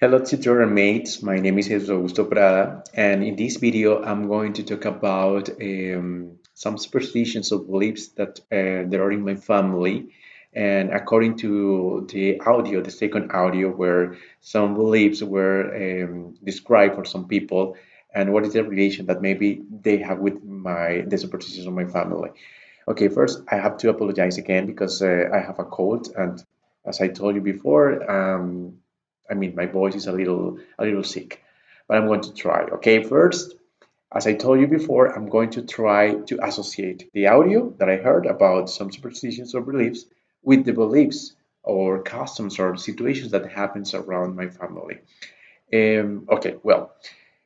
Hello tutor and mates, my name is Jesus Augusto Prada, and in this video I'm going to talk about some superstitions or beliefs that are in my family. And according to the second audio, where some beliefs were described for some people, and what is the relation that maybe they have with the superstitions of my family. Okay, first I have to apologize again because I have a cold, and as I told you before, my voice is a little sick, but I'm going to try. Okay, first, as I told you before, I'm going to try to associate the audio that I heard about some superstitions or beliefs with the beliefs or customs or situations that happens around my family. Okay, well,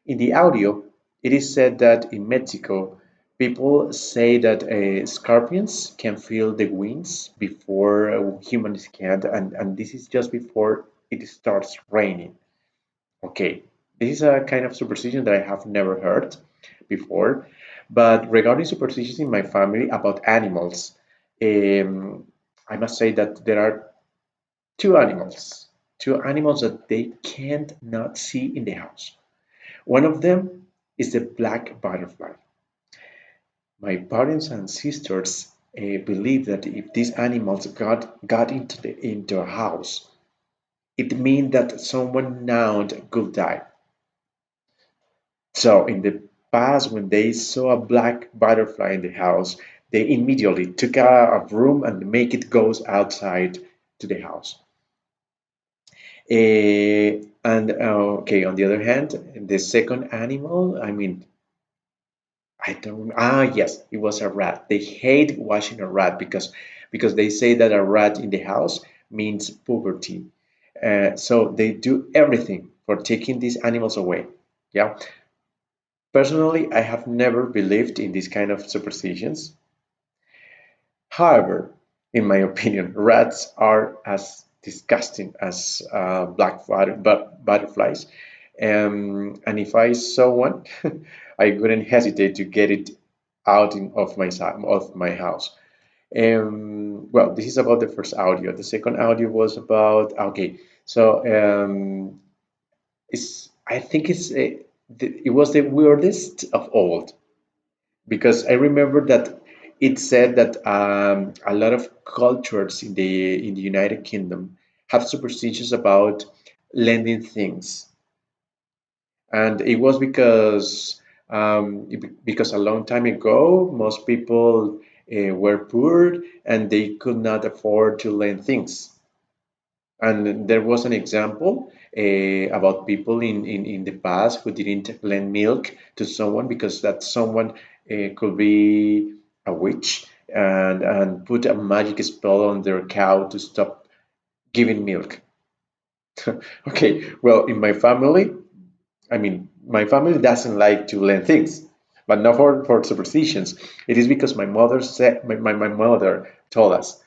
in the audio, it is said that in Mexico, people say that scorpions can feel the winds before humans can, and this is just before it starts raining. Okay, this is a kind of superstition that I have never heard before. But regarding superstitions in my family about animals, um, I must say that there are two animals that they can't not see in the house. One of them is the black butterfly. My parents and sisters believe that if these animals got into a house, it means that someone now could die. So in the past, when they saw a black butterfly in the house, they immediately took a broom and make it goes outside to the house. And on the other hand, the second animal, I don't. Yes, it was a rat. They hate washing a rat because they say that a rat in the house means poverty. So they do everything for taking these animals away. Yeah. Personally, I have never believed in these kind of superstitions. However, in my opinion, rats are as disgusting as butterflies. And if I saw one, I wouldn't hesitate to get it out of my house. Well, this is about the first audio. The second audio was about okay. So I think it was the weirdest of all because I remember that it said that a lot of cultures in the United Kingdom have superstitions about lending things, and it was because a long time ago most people were poor and they could not afford to lend things. And there was an example about people in the past who didn't lend milk to someone because that someone could be a witch and put a magic spell on their cow to stop giving milk. Okay, well, in my family doesn't like to lend things, but not for superstitions. It is because my mother told us.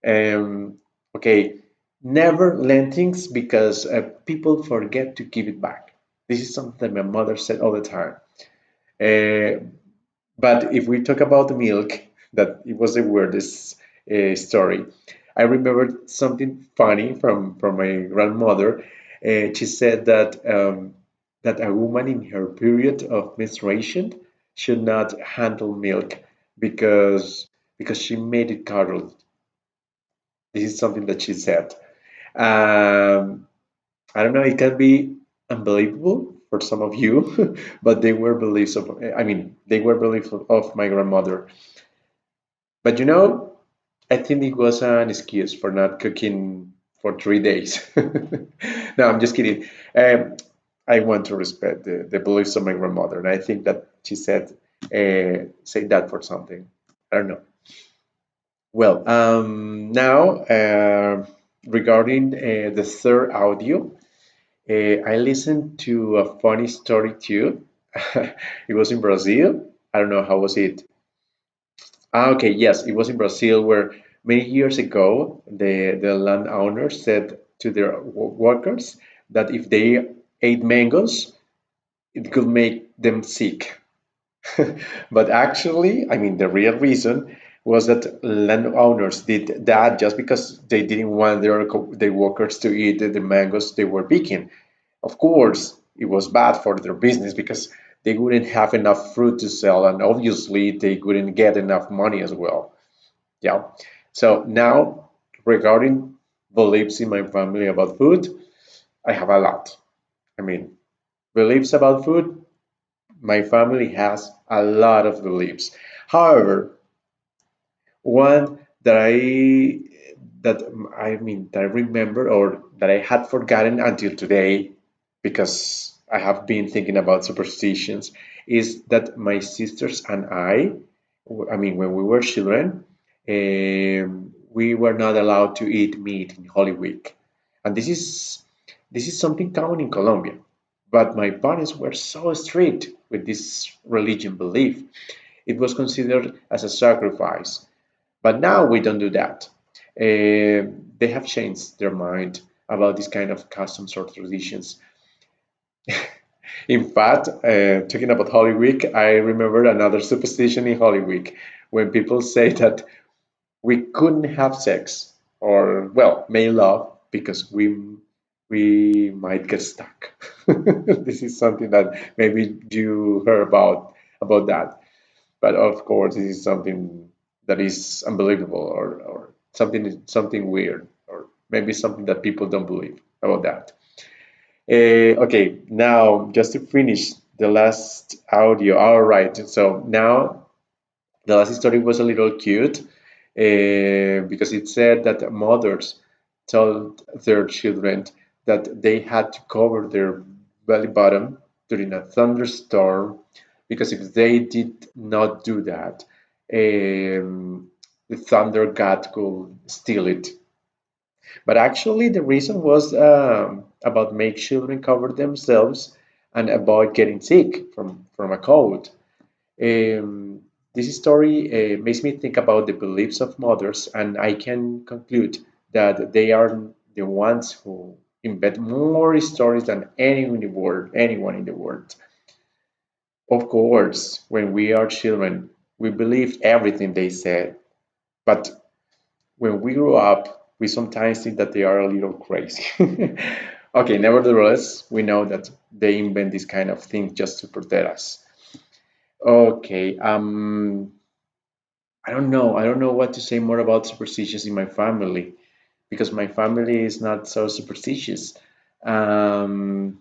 Um, okay, never lend things because people forget to give it back. This is something that my mother said all the time. Uh, but if we talk about the milk, that it was the weirdest story. I remember something funny from my grandmother. She said that a woman in her period of menstruation should not handle milk because she made it curdled. This is something that she said. Um, I don't know, it can be unbelievable for some of you, but they were beliefs of my grandmother. But I think it was an excuse for not cooking for 3 days. No, I'm just kidding. Um, I want to respect the beliefs of my grandmother, and I think that she said that for something. I don't know. Well, now regarding the third audio, I listened to a funny story too. It was in Brazil. I don't know how was it. Okay, yes, it was in Brazil where many years ago the landowner said to their workers that if they ate mangoes, it could make them sick. But actually, the real reason was that landowners did that just because they didn't want their workers to eat the mangoes they were picking. Of course, it was bad for their business because they wouldn't have enough fruit to sell, and obviously they couldn't get enough money as well. Yeah. So now, regarding beliefs in my family about food, I have a lot. I mean, beliefs about food, my family has a lot of beliefs. However, one that I remember or that I had forgotten until today because I have been thinking about superstitions is that my sisters and I mean when we were children, we were not allowed to eat meat in Holy Week. And this is something common in Colombia. But my parents were so strict with this religion belief. It was considered as a sacrifice, but now we don't do that. They have changed their mind about this kind of customs or traditions. In fact, talking about Holy Week, I remember another superstition in Holy Week when people say that we couldn't have sex or, well, make love because we might get stuck. This is something that maybe you heard about that. But of course, this is something that is unbelievable or something weird or maybe something that people don't believe about that. Okay, now just to finish the last audio. All right, so now the last story was a little cute because it said that mothers told their children that they had to cover their belly button during a thunderstorm because if they did not do that, the thunder god could steal it. But actually, the reason was about make children cover themselves and avoid getting sick from a cold. This story makes me think about the beliefs of mothers, and I can conclude that they are the ones who invent more stories than anyone in the world. Anyone in the world. Of course, when we are children, we believe everything they said, but when we grow up, we sometimes think that they are a little crazy. Okay, nevertheless, we know that they invent this kind of thing just to protect us. Okay, I don't know. I don't know what to say more about superstitions in my family because my family is not so superstitious. Um,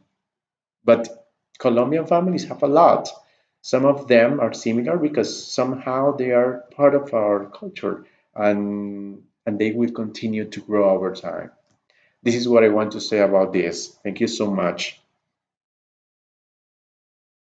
but Colombian families have a lot. Some of them are similar because somehow they are part of our culture and they will continue to grow over time. This is what I want to say about this. Thank you so much.